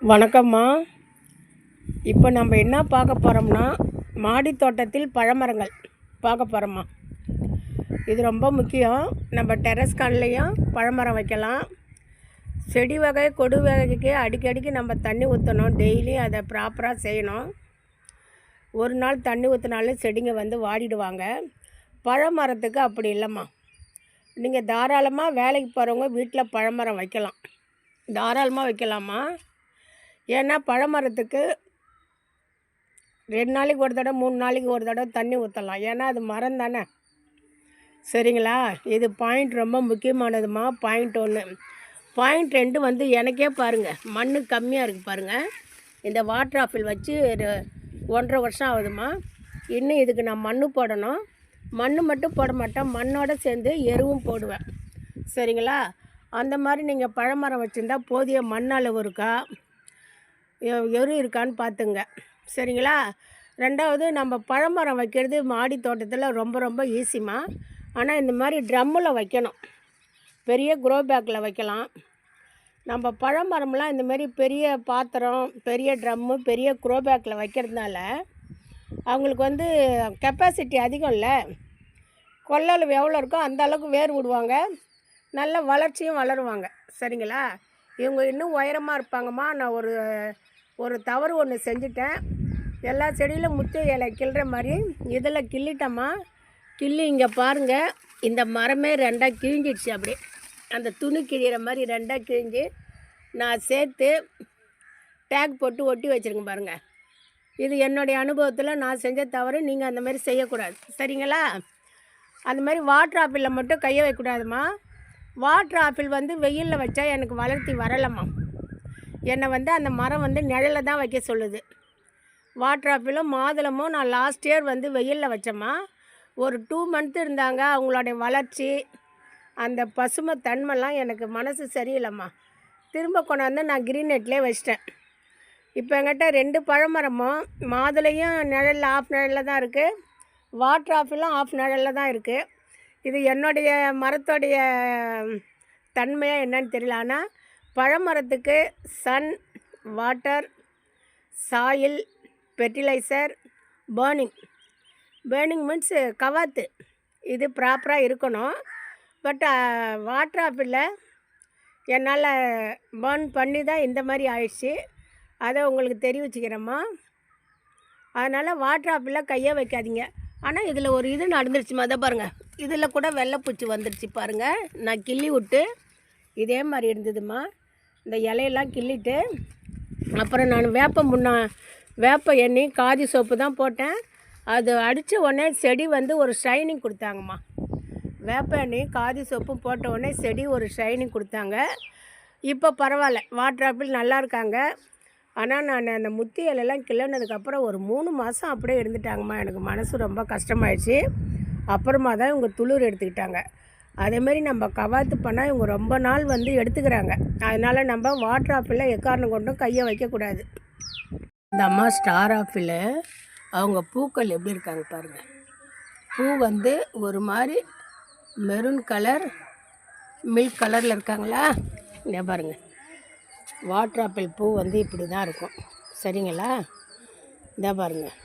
வணக்கம்மா. இப்போ நம்ம என்ன பார்க்க போகிறோம்னா, மாடி தோட்டத்தில் பழமரங்கள் பார்க்க போகிறோம்மா. இது ரொம்ப முக்கியம். நம்ம டெரஸ் கார்ன்லேயும் பழமரம் வைக்கலாம். செடி வகை கொடி வகைக்கு அடிக்கடிக்கு நம்ம தண்ணி ஊற்றணும். டெய்லியும் அதை ப்ராப்பராக செய்யணும். ஒரு நாள் தண்ணி ஊற்றினாலும் செடிங்க வந்து வாடிடுவாங்க. பழமரத்துக்கு அப்படி இல்லைம்மா. நீங்கள் தாராளமாக வேலைக்கு போகிறவங்க வீட்டில் பழமரம் வைக்கலாம். தாராளமாக வைக்கலாமா. ஏன்னா பழமரத்துக்கு 2 நாளைக்கு ஒரு தடவை 3 நாளைக்கு ஒரு தடவை தண்ணி ஊற்றலாம். ஏன்னா அது மரம் தானே. சரிங்களா. இது பாயிண்ட் ரொம்ப முக்கியமானதுமா. பாயிண்ட் 1. பாயிண்ட் 2 வந்து எனக்கே பாருங்கள், மண் கம்மியாக இருக்குது பாருங்கள். இந்த வாட்டர் ஆப்பிள் வச்சு 1.5 வருஷம் ஆகுதுமா. இன்னும் இதுக்கு நான் மண் போடணும். மண் மட்டும் போட மாட்டேன், மண்ணோடு சேர்ந்து எருவும் போடுவேன். சரிங்களா. அந்த மாதிரி நீங்கள் பழமரம் வச்சுருந்தா போதிய மண் அளவு இருக்கா, எரு இருக்கான்னு பார்த்துங்க. சரிங்களா. 2வது, நம்ம பழமரம் வைக்கிறது மாடி தோட்டத்தில் ரொம்ப ரொம்ப ஈஸிமா. ஆனால் இந்த மாதிரி ட்ரம்மில் வைக்கணும். பெரிய க்ரோ பேக்கில் வைக்கலாம். நம்ம பழமரம்லாம் இந்தமாரி பெரிய பாத்திரம், பெரிய ட்ரம்மு, பெரிய க்ரோ பேக்கில் வைக்கிறதுனால அவங்களுக்கு வந்து கெப்பாசிட்டி அதிகம் இல்லை. கொள்ளளவு எவ்வளோ இருக்கோ அந்த அளவுக்கு வேர் விடுவாங்க, நல்ல வளர்ச்சியும் வளருவாங்க. சரிங்களா. இவங்க இன்னும் உயரமாக இருப்பாங்கம்மா. நான் ஒரு தவறு ஒன்று செஞ்சுட்டேன். எல்லா செடியிலும் முத்து இலை கிள்ளுற மாதிரி இதில் கிள்ளிட்டோம்மா. கிள்ளி இங்கே பாருங்கள், இந்த மரமே 2ஆக கிழிஞ்சிடுச்சு. அப்படியே அந்த துணி கிழிகிற மாதிரி 2ஆக கிழிஞ்சி நான் சேர்த்து டேக் போட்டு ஒட்டி வச்சுருங்க பாருங்கள். இது என்னுடைய அனுபவத்தில் நான் செஞ்ச தவறு. நீங்கள் அந்த மாதிரி செய்யக்கூடாது. சரிங்களா. அந்த மாதிரி வாட்டர் ஆப்பிளில் மட்டும் கையை வைக்கக்கூடாதுமா. வாட்டர் ஆப்பிள் வந்து வெயிலில் வச்சா எனக்கு வளர்த்தி வரலைம்மா. என்னை வந்து அந்த மரம் வந்து நிழலில் தான் வைக்க சொல்லுது. வாட்டர் ஆப்பிளும் மாதுளமும் நான் லாஸ்ட் இயர் வந்து வெயிலில் வச்சேம்மா. ஒரு 2 மந்த் இருந்தாங்க. அவங்களுடைய வளர்ச்சி, அந்த பசுமை தன்மைலாம் எனக்கு மனசு சரியில்லைம்மா. திரும்ப கொண்டாந்து நான் க்ரீன் நெட்லேயே வச்சிட்டேன். இப்போ என்கிட்ட 2 பழமரமும், மாதுளையும் நிழலில் ஆஃப் நிழலில் தான் இருக்குது, வாட்டர் ஆப்பிளும் ஆஃப் நிழலில் தான் இருக்குது. இது என்னுடைய மரத்தோடைய தன்மையாக என்னன்னு தெரியல. ஆனால் பழமரத்துக்கு sun, water, soil, fertiliser, pruning means கவாத்து, இது ப்ராப்பராக இருக்கணும். பட் வாட்டர் ஆப்பிளில் என்னால் பேர்ன் பண்ணி தான் இந்த மாதிரி ஆயிடுச்சு. அதை உங்களுக்கு தெரிவிச்சுக்கிறேம்மா. அதனால் வாட்டர் ஆப்பிளில் கையை வைக்காதீங்க. ஆனால் இதில் ஒரு இது நடந்துருச்சுமா. அதை பாருங்கள், இதில் கூட வெள்ளைப்பூச்சி வந்துடுச்சு பாருங்கள். நான் கிள்ளி விட்டு இதே மாதிரி இருந்ததுமா. இந்த இலையெல்லாம் கிள்ளிட்டு அப்புறம் நான் வேப்ப எண்ணெய் காதி சோப்பு தான் போட்டேன். அது அடித்த உடனே செடி வந்து ஒரு ஷைனிங் கொடுத்தாங்கம்மா. வேப்ப எண்ணெய் காதி சோப்பும் போட்ட உடனே செடி ஒரு ஷைனிங் கொடுத்தாங்க. இப்போ பரவாயில்ல, வாட்டர் ஆப்பிள் நல்லா இருக்காங்க. ஆனால் நான் அந்த முத்தி இலையெல்லாம் கிள்ளினதுக்கப்புறம் ஒரு 3 மாதம் அப்படியே இருந்துட்டாங்கம்மா. எனக்கு மனசு ரொம்ப கஷ்டமாயிடுச்சு. அப்புறமா தான் இவங்க துளிர் எடுத்துக்கிட்டாங்க. அதேமாரி நம்ம கவாத்து பண்ணால் இவங்க ரொம்ப நாள் வந்து எடுத்துக்கிறாங்க. அதனால் நம்ம வாட்டர் ஆப்பிளில் எக்காரணம் கொண்டும் கையை வைக்கக்கூடாது. இந்த அம்மா ஸ்டார் ஆப்பிள், அவங்க பூக்கள் எப்படி இருக்காங்க பாருங்கள். பூ வந்து ஒரு மாதிரி மெரூன் கலர், மில்க் கலரில் இருக்காங்களா. இங்கே பாருங்கள், வாட்டர் ஆப்பிள் பூ வந்து இப்படி தான் இருக்கும். சரிங்களா. இதை பாருங்கள்,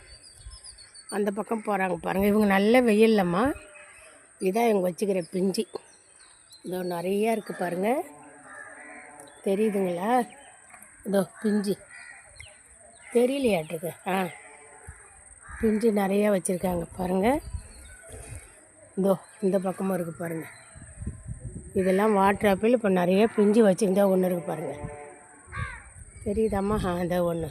அந்த பக்கம் போகிறாங்க பாருங்கள். இவங்க நல்ல வெயில்லம்மா. இதான் இவங்க வச்சுக்கிற பிஞ்சி. இதோ நிறையா இருக்குது பாருங்கள், தெரியுதுங்களா. இதோ பிஞ்சி தெரியலையாட்டுருக்கு. பிஞ்சு நிறையா வச்சுருக்காங்க பாருங்கள். இதோ இந்த பக்கமும் இருக்குது பாருங்கள். இதெல்லாம் வாட்டர் ஆப்பிள். இப்போ நிறைய பிஞ்சு வச்சுருந்தா ஒன்று இருக்குது பாருங்கள், தெரியுதாம்மா. இந்த ஒன்று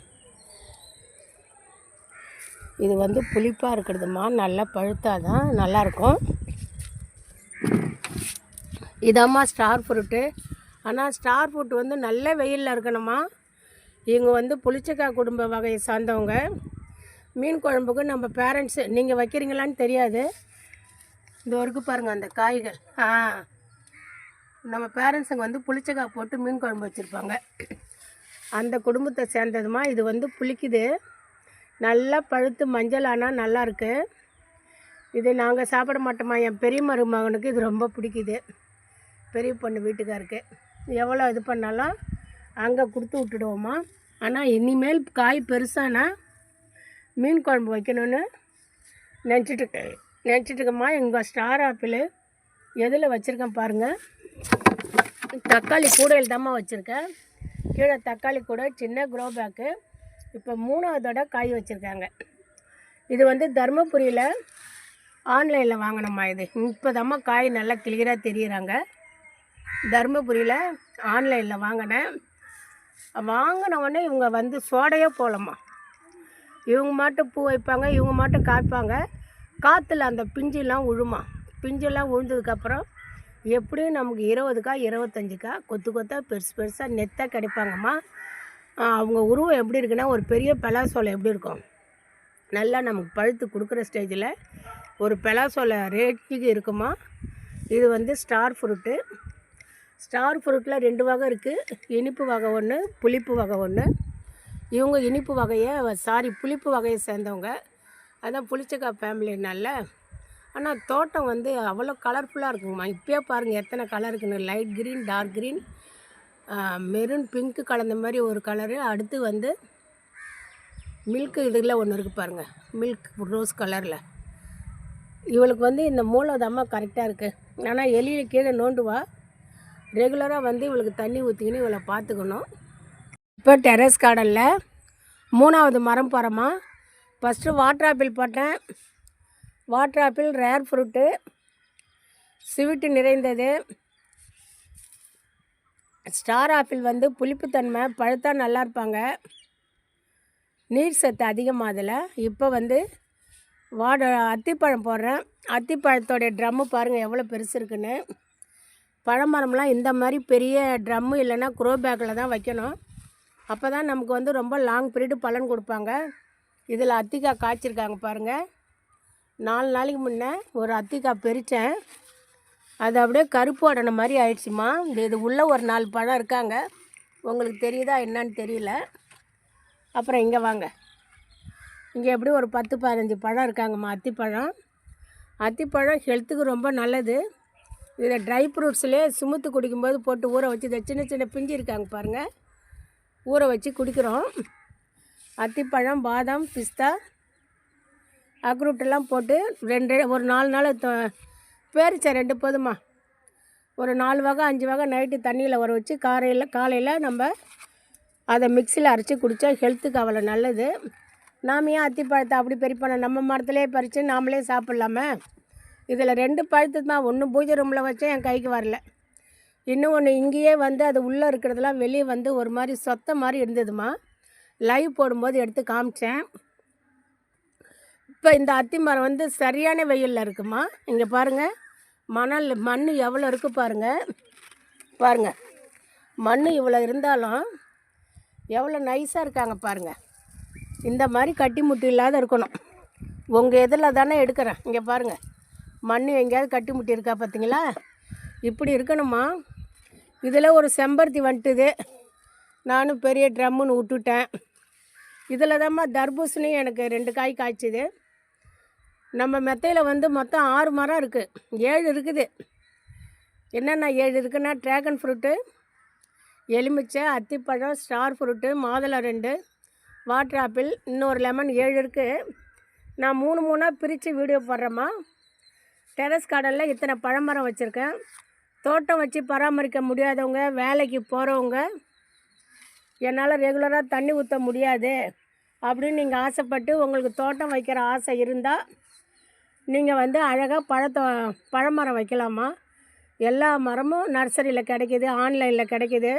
இது வந்து புளிப்பாக இருக்கிறதுமா. நல்லா பழுத்தாதான் நல்லாயிருக்கும். இதாம்மா ஸ்டார் ஃப்ரூட்டு. ஆனால் ஸ்டார் ஃப்ரூட் வந்து நல்ல வெயிலில் இருக்கணுமா. இவங்க வந்து புளிச்சக்காய் குடும்ப வகையை சார்ந்தவங்க. மீன் குழம்புக்கு நம்ம பேரண்ட்ஸு, நீங்கள் வைக்கிறீங்களான்னு தெரியாது. இந்த வரைக்கும் பாருங்கள் அந்த காய்கள். நம்ம பேரண்ட்ஸுங்க வந்து புளிச்சக்காய் போட்டு மீன் குழம்பு வச்சுருப்பாங்க. அந்த குடும்பத்தை சேர்ந்ததுமா. இது வந்து புளிக்குது, நல்லா பழுத்து மஞ்சள் ஆனால் நல்லாயிருக்கு. இது நாங்கள் சாப்பிட மாட்டோமா. என் பெரிய மருமகனுக்கு இது ரொம்ப பிடிக்குது. பெரிய பொண்ணு வீட்டுக்காருக்கு எவ்வளோ இது பண்ணாலும் அங்கே கொடுத்து விட்டுடுவோம்மா. ஆனால் இனிமேல் காய் பெருசானா மீன் குழம்பு வைக்கணும்னு நினச்சிட்ருக்கம்மா. எங்கள் ஸ்டார் ஆப்பிள் எதில் வச்சுருக்கேன் பாருங்கள். தக்காளி கூடையில் தாம்மா வச்சுருக்கேன். கீழே தக்காளி கூடை, சின்ன க்ரோ பேக்கு. இப்போ 3வது தடவை காய் வச்சுருக்காங்க. இது வந்து தருமபுரியில் ஆன்லைனில் வாங்கினம்மா. இது இப்போதாம்மா காய் நல்லா கிளியராக தெரியுறாங்க. தருமபுரியில் ஆன்லைனில் வாங்கினவுடனே இவங்க வந்து சோடையே போகலம்மா. இவங்க மாட்டும் பூ வைப்பாங்க, இவங்க மாட்டும் காய்ப்பாங்க. காற்றுல அந்த பிஞ்செல்லாம் விழுமா. பிஞ்செல்லாம் விழுந்ததுக்கப்புறம் எப்படியும் நமக்கு 20 25 கொத்து கொத்தாக பெருசாக நெத்தாக கிடைப்பாங்கம்மா. அவங்க உருவம் எப்படி இருக்குன்னா, ஒரு பெரிய பலாசோலை எப்படி இருக்கும், நல்லா நமக்கு பழுத்து கொடுக்குற ஸ்டேஜில் ஒரு பலாசோலை ரேட்டுக்கு இருக்குமா. இது வந்து ஸ்டார் ஃப்ரூட்டு. ஸ்டார் ஃப்ரூட்டில் 2 வகை இருக்குது. இனிப்பு வகை ஒன்று, புளிப்பு வகை ஒன்று. இவங்க இனிப்பு வகையை புளிப்பு வகையை சேர்ந்தவங்க. அதான் புளிச்சக்காய் ஃபேமிலினால. ஆனால் தோட்டம் வந்து அவ்வளோ கலர்ஃபுல்லாக இருக்குங்கம்மா. இப்போயே பாருங்கள் எத்தனை கலர் இருக்குன்னு. Light green, dark green, maroon, pink கலந்த மாதிரி ஒரு கலரு. அடுத்து வந்து மில்க்கு இதில் ஒன்று இருக்குது பாருங்கள், மில்க் ரோஸ் கலரில். இவளுக்கு வந்து இந்த மூலதாம்மா கரெக்டாக இருக்குது. ஆனால் எலியில் கீழே நோண்டுவா. ரெகுலராக வந்து இவளுக்கு தண்ணி ஊற்றிக்கின்னு இவளை பார்த்துக்கணும். இப்போ டெரஸ் கார்டனில் 3வது மரம் போகிறோம்மா. ஃபஸ்ட்டு வாட்டர் ஆப்பிள் போட்டேன். Water apple rare fruit, sweet நிறைந்தது. ஸ்டார் ஆப்பிள் வந்து புளிப்புத்தன்மை, பழுத்தா நல்லா இருப்பாங்க, நீர் சத்து அதிகமாக அதில். இப்போ வந்து அத்திப்பழம் போடுறேன். அத்திப்பழத்தோடைய ட்ரம்மு பாருங்கள் எவ்வளோ பெருசு இருக்குன்னு. பழமரம்லாம் இந்த மாதிரி பெரிய ட்ரம்மு இல்லைன்னா க்ரோ பேக்கில் தான் வைக்கணும். அப்போ தான் நமக்கு வந்து ரொம்ப லாங் பீரியடு பலன் கொடுப்பாங்க. இதில் அத்திக்காய் காய்ச்சிருக்காங்க பாருங்கள். 4 நாளைக்கு முன்னே ஒரு அத்திக்காய் பறித்தேன். அது அப்படியே கருப்பு உடனே மாதிரி ஆயிடுச்சுமா. இது உள்ளே ஒரு 4 பழம் இருக்காங்க. உங்களுக்கு தெரியுதா என்னன்னு தெரியல. அப்புறம் இங்கே வாங்க, இங்கே எப்படி ஒரு 10-15 பழம் இருக்காங்கம்மா. அத்திப்பழம் ஹெல்த்துக்கு ரொம்ப நல்லது. இதில் ட்ரை ஃப்ரூட்ஸ்லேயே சுமுத்து குடிக்கும்போது போட்டு ஊற வச்சு, இதை சின்ன சின்ன பிஞ்சு இருக்காங்க பாருங்கள், ஊற வச்சு குடிக்கிறோம். அத்திப்பழம், பாதாம், பிஸ்தா, அக்ரூட்டெல்லாம் போட்டு ஒரு 4 நாள் பேரிச்சை 2 போதுமா. ஒரு 4 வகை 5 வகை நைட்டு தண்ணியில் ஊற வச்சு காலையில் நம்ம அதை மிக்சியில் அரைச்சி குடித்தா ஹெல்த்துக்கு அவ்வளோ நல்லது. நாம் ஏன் அத்திப்பழத்தை அப்படி பறிப்போம், நம்ம மரத்துலேயே பறித்து நாமளே சாப்பிட்லாமே. இதில் 2 பழத்து தான். ஒன்று பூஜை ரூமில் வச்சேன், என் கைக்கு வரல. இன்னும் ஒன்று இங்கேயே வந்து அது உள்ளே இருக்கிறதெல்லாம் வெளியே வந்து ஒரு மாதிரி சொத்த மாதிரி இருந்ததுமா. லைவ் போடும்போது எடுத்து காமிச்சேன். இப்போ இந்த அத்தி மரம் வந்து சரியான வெயிலில் இருக்குமா. இங்கே பாருங்கள், மண் எவ்வளோ இருக்குது பாருங்கள். மண் இவ்வளோ இருந்தாலும் எவ்வளோ நைஸாக இருக்காங்க பாருங்கள். இந்த மாதிரி கட்டி முட்டி இல்லாத இருக்கணும். உங்கள் இதில் தானே எடுக்கிறேன். இங்கே பாருங்கள், மண் எங்கேயாவது கட்டி முட்டி இருக்கா பார்த்தீங்களா, இப்படி இருக்கணுமா. இதில் ஒரு செம்பருத்தி வந்துட்டுது, நானும் பெரிய ட்ரம்முன்னு விட்டுட்டேன். இதில் தான்மா தர்பூசணி எனக்கு 2 காய் காய்ச்சிது. நம்ம மெத்தையில் வந்து மொத்தம் 6 மரம் இருக்குது, 7 இருக்குது. என்னென்ன 7 இருக்குன்னா, ட்ராகன் ஃப்ரூட்டு, எலுமிச்சை, அத்திப்பழம், ஸ்டார் ஃப்ரூட்டு, மாதுளை 2, வாட்டர் ஆப்பிள், இன்னொரு லெமன், 7 இருக்குது. நான் 3 பிரித்து வீடியோ போடுறேம்மா. டெரஸ் கார்டனில் இத்தனை பழமரம் வச்சுருக்கேன். தோட்டம் வச்சு பராமரிக்க முடியாதவங்க, வேலைக்கு போகிறவங்க, என்னால் ரெகுலராக தண்ணி ஊற்ற முடியாது அப்படின்னு நீங்கள் ஆசைப்பட்டு உங்களுக்கு தோட்டம் வைக்கிற ஆசை இருந்தால் நீங்கள் வந்து அழகாக பழமரம் வைக்கலாமா. எல்லா மரமும் நர்சரியில் கிடைக்கிது, ஆன்லைனில் கிடைக்கிது.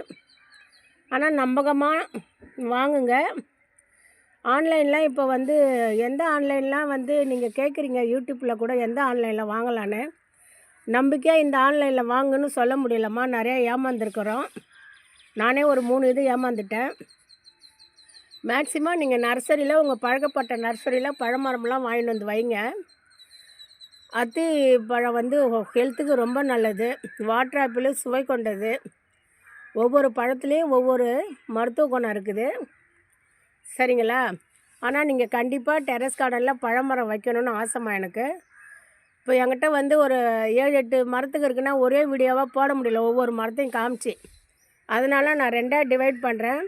ஆனால் நம்பகமாக வாங்குங்க. ஆன்லைனில் இப்போ வந்து எந்த ஆன்லைன்லாம் வந்து நீங்கள் கேட்குறீங்க, யூடியூப்பில் கூட எந்த ஆன்லைனில் வாங்கலான்னு. நம்பிக்கையாக இந்த ஆன்லைனில் வாங்குன்னு சொல்ல முடியலம்மா. நிறையா ஏமாந்துருக்குறோம். நானே ஒரு 3 இது ஏமாந்துட்டேன். மேக்ஸிமம் நீங்கள் நர்சரியில், உங்கள் பழக்கப்பட்ட நர்சரியில் பழமரம்லாம் வாங்கிட்டு வந்து வைங்க. அத்தி பழம் வந்து ஹெல்த்துக்கு ரொம்ப நல்லது. வாட்டர் ஆப்பிள் சுவை கொண்டது. ஒவ்வொரு பழத்துலேயும் ஒவ்வொரு மருத்துவ குணம் இருக்குது, சரிங்களா. ஆனால் நீங்கள் கண்டிப்பாக டெரஸ் கார்டனில் பழமரம் வைக்கணும்னு ஆசைமா எனக்கு. இப்போ என்கிட்ட வந்து ஒரு 7-8 மரத்துக்கு இருக்குன்னா ஒரே வீடியோவாக போட முடியல, ஒவ்வொரு மரத்தையும் காமிச்சு. அதனால் நான் 2ஆக டிவைட் பண்ணுறேன்.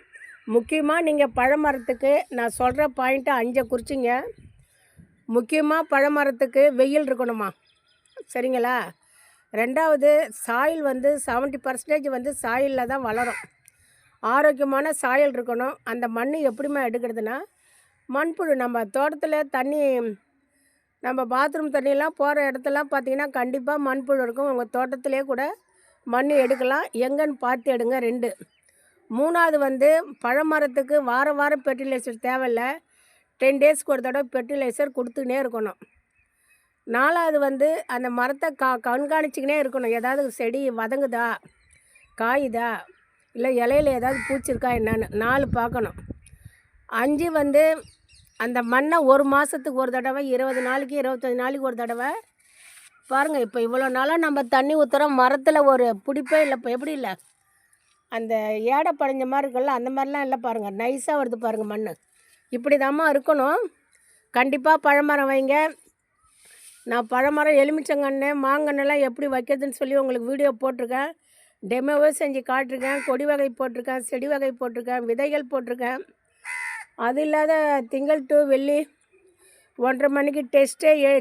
முக்கியமாக நீங்கள் பழமரத்துக்கு நான் சொல்கிற பாயிண்ட்டை 5 குறிச்சிங்க. முக்கியமாக பழமரத்துக்கு வெயில் இருக்கணுமா, சரிங்களா? 2வது சாயில் வந்து 70% வந்து சாயிலில் தான் வளரும். ஆரோக்கியமான சாயல் இருக்கணும். அந்த மண் எப்படிமா எடுக்கிறதுனா, மண்புழு நம்ம தோட்டத்தில் தண்ணி, நம்ம பாத்ரூம் தண்ணியெலாம் போகிற இடத்துலாம் பார்த்திங்கன்னா கண்டிப்பாக மண்புழு இருக்கும். உங்கள் தோட்டத்திலே கூட மண் எடுக்கலாம். எங்கன்னு பார்த்து எடுங்க. 2. 3வது வந்து பழமரத்துக்கு வாரம் ஃபெர்டிலைசர் தேவையில்ல. 10 டேஸ்க்கு ஒரு தடவை ஃபெர்டிலைசர் கொடுத்துக்கினே இருக்கணும். 4வது வந்து அந்த மரத்தை கண்காணிச்சிக்கினே இருக்கணும். ஏதாவது செடி வதங்குதா, காயுதா, இல்லை இலையில ஏதாவது பூச்சி இருக்கா என்னன்னு 4 பார்க்கணும். 5 வந்து அந்த மண்ணை 1 மாதத்துக்கு ஒரு தடவை, 20 நாளைக்கு 25 நாளைக்கு ஒரு தடவை பாருங்கள். இப்போ இவ்வளோ நாளாக நம்ம தண்ணி ஊற்றுறோம், மரத்தில் ஒரு பிடிப்பே இல்லை. இப்போ எப்படி இல்லை, அந்த ஏடை படைஞ்ச மாதிரி இருக்குல்ல, அந்த மாதிரிலாம் இல்லை பாருங்கள். நைஸாக வருது பாருங்கள் மண். இப்படி தாம்மா இருக்கணும். கண்டிப்பாக பழமரம் வைங்க. நான் பழமரம், எலுமிச்சங்கன்று, மாங்கன்னெல்லாம் எப்படி வைக்கிறதுன்னு சொல்லி உங்களுக்கு வீடியோ போட்டிருக்கேன். டெமோவே செஞ்சு காட்டிருக்கேன். கொடி வகை போட்டிருக்கேன், செடி வகை போட்டிருக்கேன், விதைகள் போட்டிருக்கேன். அது இல்லாத திங்கள் டு வெள்ளி 1:30 மணிக்கு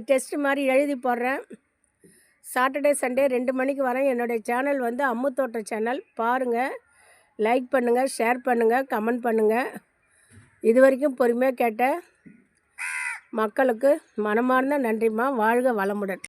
டெஸ்ட்டு மாதிரி எழுதி போடுறேன். சாட்டர்டே சண்டே 2 மணிக்கு வரேன். என்னுடைய சேனல் வந்து அம்மு தோட்டம் சேனல். பாருங்கள், லைக் பண்ணுங்கள், ஷேர் பண்ணுங்கள், கமெண்ட் பண்ணுங்கள். இது வரைக்கும் பொறுமையாக கேட்ட மக்களுக்கு மனமார்ந்த நன்றிம்மா. வாழ்க வளமுடன்.